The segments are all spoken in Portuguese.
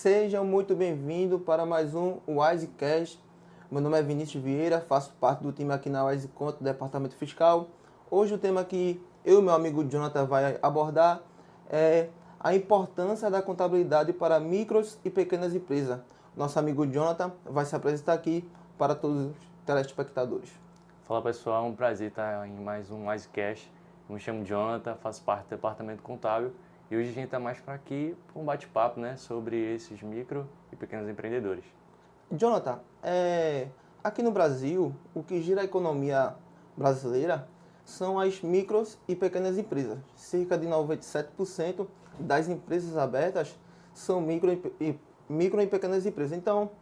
Sejam muito bem-vindos para mais um Wisecast. Meu nome é Vinícius Vieira, faço parte do time aqui na Wiseconto, do Departamento Fiscal. Hoje o tema que eu e meu amigo Jonathan vai abordar é a importância da contabilidade para micros e pequenas empresas. Nosso amigo Jonathan vai se apresentar aqui para todos os telespectadores. Fala pessoal, é um prazer estar em mais um Wisecast. Eu me chamo Jonathan, faço parte do departamento contábil e hoje a gente está mais para aqui para um bate-papo, né, sobre esses micro e pequenos empreendedores. Jonathan, aqui no Brasil, o que gira a economia brasileira são as micros e pequenas empresas. Cerca de 97% das empresas abertas são micro e pequenas empresas. Então,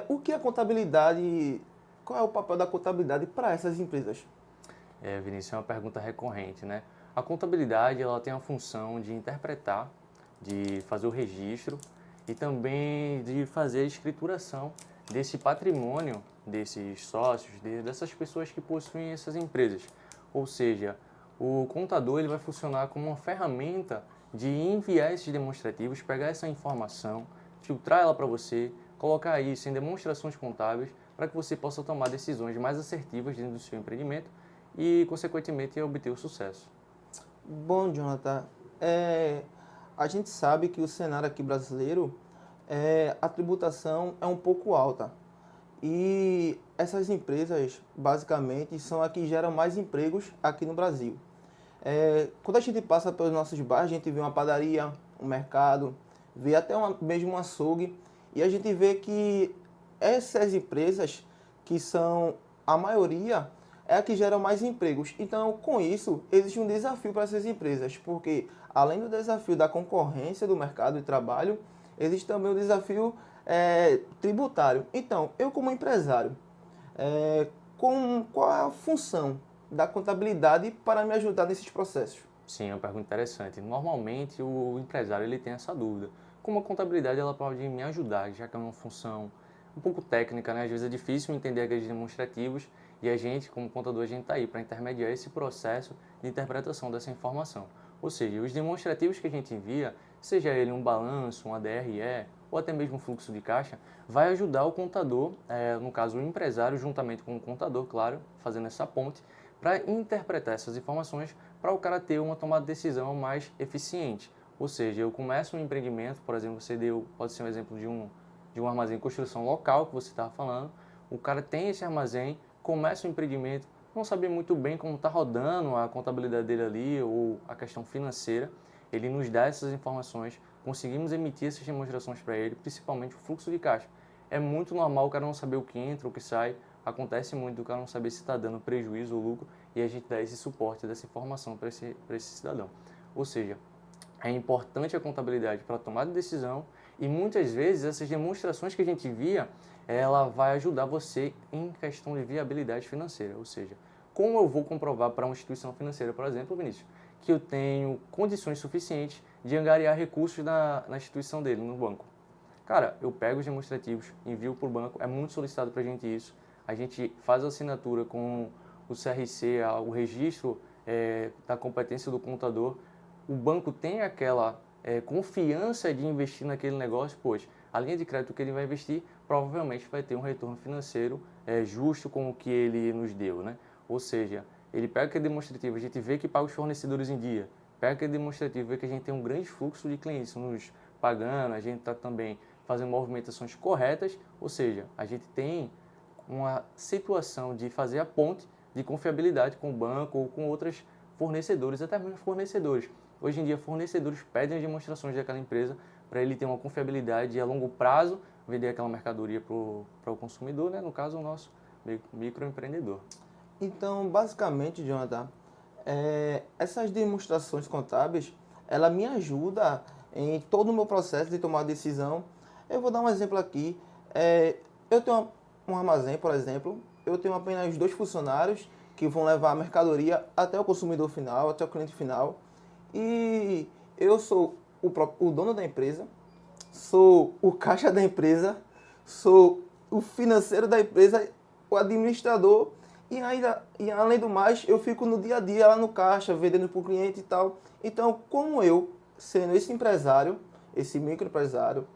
o que a contabilidade, qual é o papel da contabilidade para essas empresas? Vinícius, é uma pergunta recorrente, né? A contabilidade ela tem a função de interpretar, de fazer o registro e também de fazer a escrituração desse patrimônio desses sócios, dessas pessoas que possuem essas empresas. Ou seja, o contador ele vai funcionar como uma ferramenta de enviar esses demonstrativos, pegar essa informação, filtrar ela para você, colocar isso em demonstrações contábeis para que você possa tomar decisões mais assertivas dentro do seu empreendimento e, consequentemente, obter o sucesso. Bom, Jonathan, a gente sabe que o cenário aqui brasileiro, a tributação é um pouco alta. E essas empresas, basicamente, são as que geram mais empregos aqui no Brasil. Quando a gente passa pelos nossos bairros, a gente vê uma padaria, um mercado, vê até mesmo um açougue, e a gente vê que essas empresas, que são a maioria, é a que geram mais empregos. Então, com isso, existe um desafio para essas empresas, porque além do desafio da concorrência do mercado de trabalho, existe também o desafio tributário. Então, eu como empresário, qual é a função da contabilidade para me ajudar nesses processos? Sim, é uma pergunta interessante. Normalmente, o empresário ele tem essa dúvida. Como a contabilidade ela pode me ajudar, já que é uma função um pouco técnica, né? Às vezes é difícil entender aqueles demonstrativos e a gente, como contador, a gente está aí para intermediar esse processo de interpretação dessa informação. Ou seja, os demonstrativos que a gente envia, seja ele um balanço, um ADRE ou até mesmo um fluxo de caixa, vai ajudar o contador, no caso o empresário, juntamente com o contador, claro, fazendo essa ponte, para interpretar essas informações para o cara ter uma tomada de decisão mais eficiente. Ou seja, eu começo um empreendimento, por exemplo, pode ser um exemplo de um armazém de construção local que você estava falando, o cara tem esse armazém, começa o empreendimento, não sabe muito bem como está rodando a contabilidade dele ali ou a questão financeira, ele nos dá essas informações, conseguimos emitir essas demonstrações para ele, principalmente o fluxo de caixa. É muito normal o cara não saber o que entra, o que sai, acontece muito do cara não saber se está dando prejuízo ou lucro e a gente dá esse suporte, dessa informação para esse cidadão. Ou seja, é importante a contabilidade para a tomada de decisão e muitas vezes essas demonstrações que a gente via, ela vai ajudar você em questão de viabilidade financeira. Ou seja, como eu vou comprovar para uma instituição financeira, por exemplo, Vinícius, que eu tenho condições suficientes de angariar recursos na instituição dele, no banco? Cara, eu pego os demonstrativos, envio para o banco, é muito solicitado para a gente isso. A gente faz a assinatura com o CRC, o registro da competência do contador. O banco tem aquela confiança de investir naquele negócio, pois a linha de crédito que ele vai investir provavelmente vai ter um retorno financeiro justo com o que ele nos deu, né? Ou seja, ele pega aquele demonstrativo, a gente vê que paga os fornecedores em dia, pega aquele demonstrativo, vê que a gente tem um grande fluxo de clientes nos pagando, a gente está também fazendo movimentações corretas, ou seja, a gente tem uma situação de fazer a ponte de confiabilidade com o banco ou com outros fornecedores, até mesmo fornecedores. Hoje em dia, fornecedores pedem as demonstrações daquela empresa para ele ter uma confiabilidade a longo prazo, vender aquela mercadoria para o consumidor, né? No caso, o nosso microempreendedor. Então, basicamente, Jonathan, essas demonstrações contábeis, ela me ajuda em todo o meu processo de tomar decisão. Eu vou dar um exemplo aqui. Eu tenho um armazém, por exemplo, eu tenho apenas 2 funcionários que vão levar a mercadoria até o consumidor final, até o cliente final. E eu sou o dono da empresa, sou o caixa da empresa, sou o financeiro da empresa, o administrador e além do mais eu fico no dia a dia lá no caixa, vendendo para o cliente e tal. Então, como eu, sendo esse empresário, esse microempresário,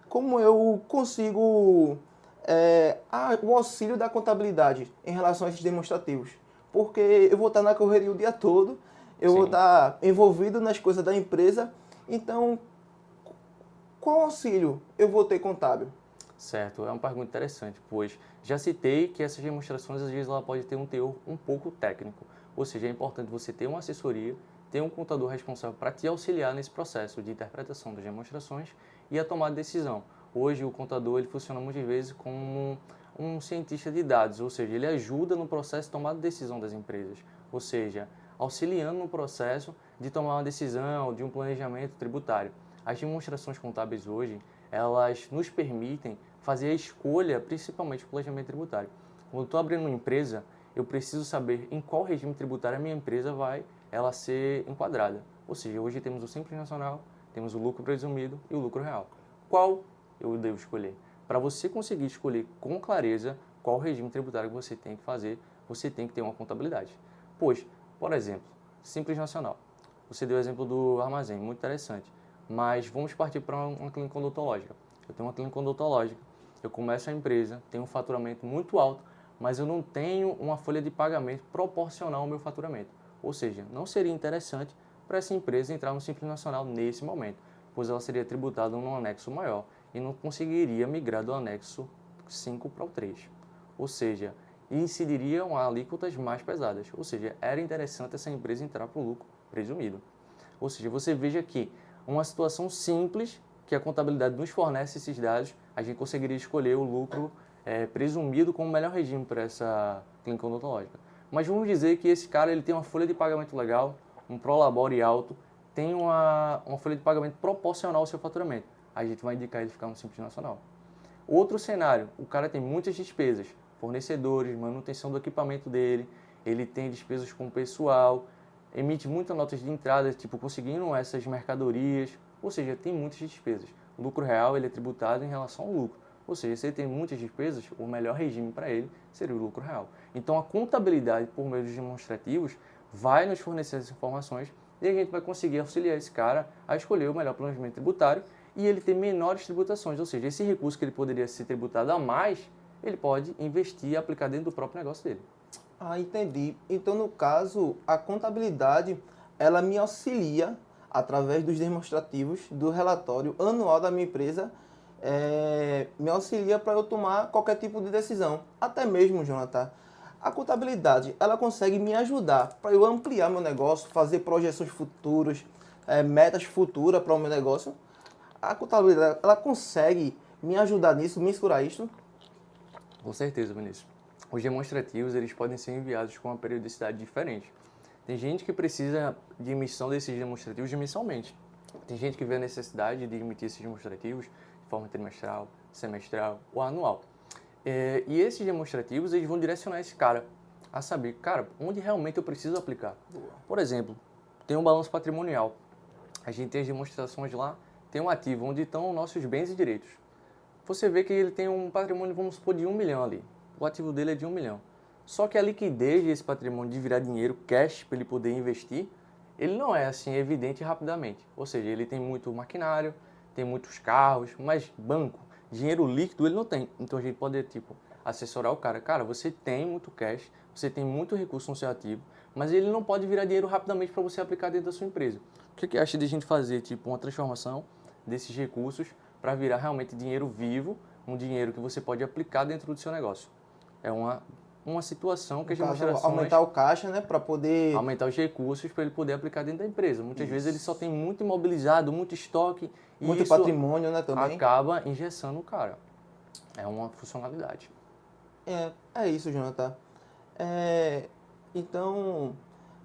como eu consigo o auxílio da contabilidade em relação a esses demonstrativos. Porque eu vou estar na correria o dia todo, eu vou Sim. estar envolvido nas coisas da empresa, então qual auxílio eu vou ter contábil? Certo, é uma pergunta interessante, pois já citei que essas demonstrações às vezes ela pode ter um teor um pouco técnico, ou seja, é importante você ter uma assessoria, ter um contador responsável para te auxiliar nesse processo de interpretação das demonstrações e a tomada de decisão. Hoje o contador ele funciona muitas vezes como um cientista de dados, ou seja, ele ajuda no processo de tomada de decisão das empresas, ou seja, auxiliando no processo de tomar uma decisão, de um planejamento tributário. As demonstrações contábeis hoje, elas nos permitem fazer a escolha, principalmente do planejamento tributário. Quando eu estou abrindo uma empresa, eu preciso saber em qual regime tributário a minha empresa vai ela ser enquadrada. Ou seja, hoje temos o Simples Nacional, temos o lucro presumido e o lucro real. Qual eu devo escolher? Para você conseguir escolher com clareza qual regime tributário que você tem que fazer, você tem que ter uma contabilidade. Pois, por exemplo, Simples Nacional. Você deu o exemplo do armazém, muito interessante. Mas vamos partir para uma clínica odontológica. Eu tenho uma clínica odontológica, eu começo a empresa, tenho um faturamento muito alto, mas eu não tenho uma folha de pagamento proporcional ao meu faturamento. Ou seja, não seria interessante para essa empresa entrar no Simples Nacional nesse momento, pois ela seria tributada num anexo maior e não conseguiria migrar do anexo 5 para o 3. Ou seja, incidiriam alíquotas mais pesadas. Ou seja, era interessante essa empresa entrar para o lucro presumido. Ou seja, você veja que uma situação simples que a contabilidade nos fornece esses dados, a gente conseguiria escolher o lucro presumido como o melhor regime para essa clínica odontológica. Mas vamos dizer que esse cara ele tem uma folha de pagamento legal, um prolabore alto, tem uma folha de pagamento proporcional ao seu faturamento. A gente vai indicar ele ficar no Simples Nacional. Outro cenário, o cara tem muitas despesas, fornecedores, manutenção do equipamento dele, ele tem despesas com pessoal, emite muitas notas de entrada, tipo conseguindo essas mercadorias, ou seja, tem muitas despesas. O lucro real ele é tributado em relação ao lucro, ou seja, se ele tem muitas despesas, o melhor regime para ele seria o lucro real. Então a contabilidade por meio dos demonstrativos vai nos fornecer essas informações e a gente vai conseguir auxiliar esse cara a escolher o melhor planejamento tributário e ele ter menores tributações, ou seja, esse recurso que ele poderia ser tributado a mais, ele pode investir e aplicar dentro do próprio negócio dele. Ah, entendi. Então, no caso, a contabilidade, ela me auxilia através dos demonstrativos do relatório anual da minha empresa, me auxilia para eu tomar qualquer tipo de decisão. Até mesmo, Jonathan, a contabilidade, ela consegue me ajudar para eu ampliar meu negócio, fazer projeções futuras, metas futuras para o meu negócio. A contabilidade, ela consegue me ajudar nisso, mensurar isso. Com certeza, Vinícius. Os demonstrativos eles podem ser enviados com uma periodicidade diferente. Tem gente que precisa de emissão desses demonstrativos mensalmente. Tem gente que vê a necessidade de emitir esses demonstrativos de forma trimestral, semestral ou anual. E esses demonstrativos eles vão direcionar esse cara a saber, cara, onde realmente eu preciso aplicar. Por exemplo, tem um balanço patrimonial. A gente tem as demonstrações lá, tem um ativo onde estão nossos bens e direitos. Você vê que ele tem um patrimônio, vamos supor, de 1 milhão ali. O ativo dele é de 1 milhão. Só que a liquidez desse patrimônio de virar dinheiro, cash, para ele poder investir, ele não é assim evidente rapidamente. Ou seja, ele tem muito maquinário, tem muitos carros, mas banco, dinheiro líquido ele não tem. Então a gente pode, tipo, assessorar o cara. Cara, você tem muito cash, você tem muito recurso no seu ativo, mas ele não pode virar dinheiro rapidamente para você aplicar dentro da sua empresa. O que acha de a gente fazer, tipo, uma transformação desses recursos para virar realmente dinheiro vivo, um dinheiro que você pode aplicar dentro do seu negócio? É uma situação que No as caso, demonstrações aumentar o caixa, né, para poder... aumentar os recursos para ele poder aplicar dentro da empresa. Muitas vezes ele só Isso. tem muito imobilizado, muito estoque e Muito isso patrimônio, né, também. acaba engessando o cara. É uma funcionalidade. É isso, Jonathan. É, então,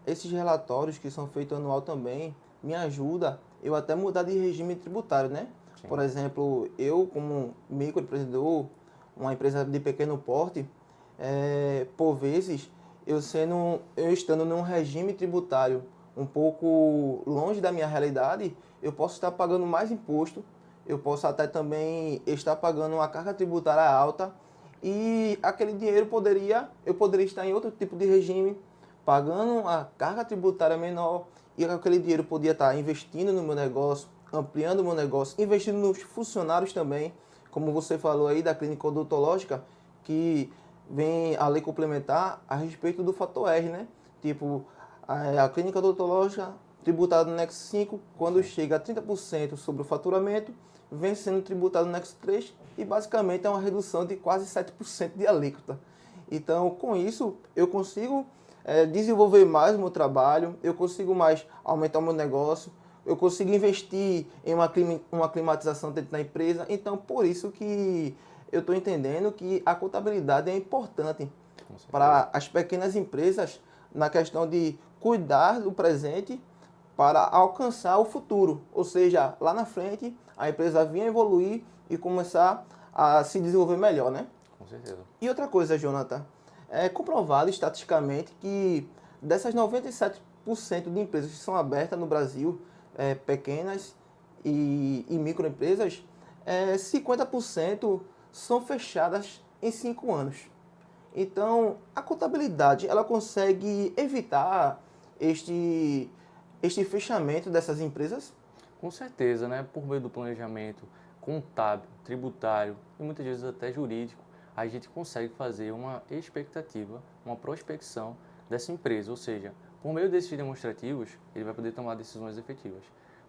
esses relatórios que são feitos anual também me ajuda eu até mudar de regime tributário, né? Sim. Por exemplo, eu como microempreendedor, uma empresa de pequeno porte, por vezes eu estando num regime tributário um pouco longe da minha realidade, eu posso estar pagando mais imposto, eu posso até também estar pagando uma carga tributária alta e aquele dinheiro eu poderia estar em outro tipo de regime, pagando a carga tributária menor e aquele dinheiro podia estar investindo no meu negócio, ampliando o meu negócio, investindo nos funcionários também, como você falou aí da clínica odontológica, que vem a lei complementar a respeito do fator R, né? Tipo, a clínica odontológica tributada no Nexo 5, quando chega a 30% sobre o faturamento, vem sendo tributado no Nexo 3 e basicamente é uma redução de quase 7% de alíquota. Então, com isso, eu consigo desenvolver mais o meu trabalho, eu consigo mais aumentar o meu negócio, eu consigo investir em uma climatização dentro da empresa. Então, por isso que eu estou entendendo que a contabilidade é importante para as pequenas empresas na questão de cuidar do presente para alcançar o futuro. Ou seja, lá na frente, a empresa vir a evoluir e começar a se desenvolver melhor, né? Com certeza. E outra coisa, Jonathan, é comprovado estatisticamente que dessas 97% de empresas que são abertas no Brasil, pequenas e microempresas, 50% são fechadas em 5 anos. Então, a contabilidade, ela consegue evitar este fechamento dessas empresas? Com certeza, né? Por meio do planejamento contábil, tributário e muitas vezes até jurídico, a gente consegue fazer uma expectativa, uma prospecção dessa empresa. Ou seja, por meio desses demonstrativos, ele vai poder tomar decisões efetivas.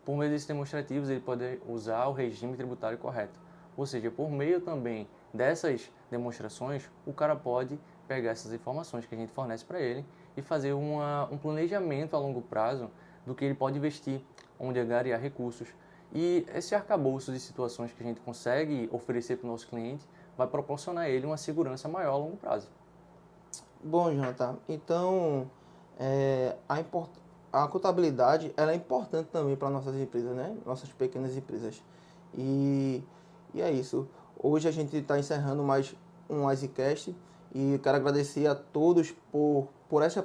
Por meio desses demonstrativos, ele pode usar o regime tributário correto. Ou seja, por meio também dessas demonstrações, o cara pode pegar essas informações que a gente fornece para ele e fazer um planejamento a longo prazo do que ele pode investir, onde angariar recursos. E esse arcabouço de situações que a gente consegue oferecer para o nosso cliente vai proporcionar a ele uma segurança maior a longo prazo. Bom, Jonathan, então a contabilidade ela é importante também para nossas empresas, né? Nossas pequenas empresas. E, e é isso. Hoje a gente está encerrando mais um Icecast e eu quero agradecer a todos por essa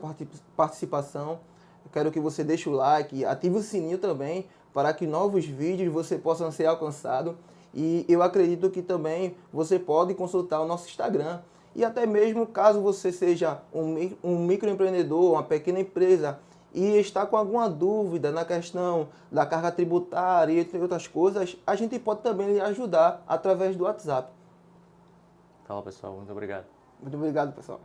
participação. Eu quero que você deixe o like, ative o sininho também para que novos vídeos você possam ser alcançados. E eu acredito que também você pode consultar o nosso Instagram. E até mesmo caso você seja um microempreendedor, uma pequena empresa e está com alguma dúvida na questão da carga tributária e entre outras coisas, a gente pode também lhe ajudar através do WhatsApp. Tá, pessoal. Muito obrigado. Muito obrigado, pessoal.